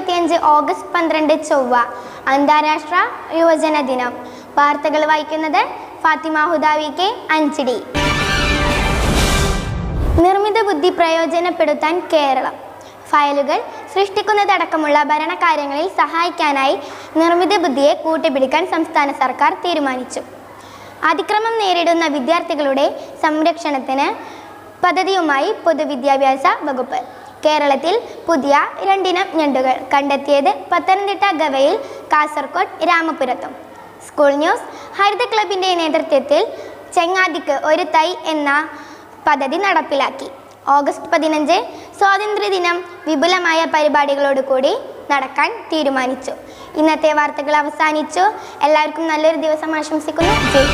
2025 August 12 ചൊവ്വ അന്താരാഷ്ട്ര യുവജന ദിനം. വാർത്തകൾ വായിക്കുന്നത് ഫാത്തിമ ഹുദാവി കെ അഞ്ചിടി. നിർമ്മിത ബുദ്ധി പ്രയോജനപ്പെടുത്താൻ കേരളം. ഫയലുകൾ സൃഷ്ടിക്കുന്നതടക്കമുള്ള ഭരണകാര്യങ്ങളിൽ സഹായിക്കാനായി നിർമ്മിത ബുദ്ധിയെ കൂട്ടുപിടിക്കാൻ സംസ്ഥാന സർക്കാർ തീരുമാനിച്ചു. അതിക്രമം നേരിടുന്ന വിദ്യാർത്ഥികളുടെ സംരക്ഷണത്തിന് പദ്ധതിയുമായി പൊതുവിദ്യാഭ്യാസ വകുപ്പ്. കേരളത്തിൽ പുതിയ 2 ഇനം ഞണ്ടുകൾ കണ്ടെത്തിയത് പത്തനംതിട്ട ഗവയിൽ, കാസർഗോഡ് രാമപുരത്തും. School news. ഹരിത ക്ലബിൻ്റെ നേതൃത്വത്തിൽ ചെങ്ങാതിക്ക് ഒരു തൈ എന്ന പദ്ധതി നടപ്പിലാക്കി. ഓഗസ്റ്റ് 15 സ്വാതന്ത്ര്യദിനം വിപുലമായ പരിപാടികളോടുകൂടി നടക്കാൻ തീരുമാനിച്ചു. ഇന്നത്തെ വാർത്തകൾ അവസാനിച്ചു. എല്ലാവർക്കും നല്ലൊരു ദിവസം ആശംസിക്കുന്നു. ജയ്.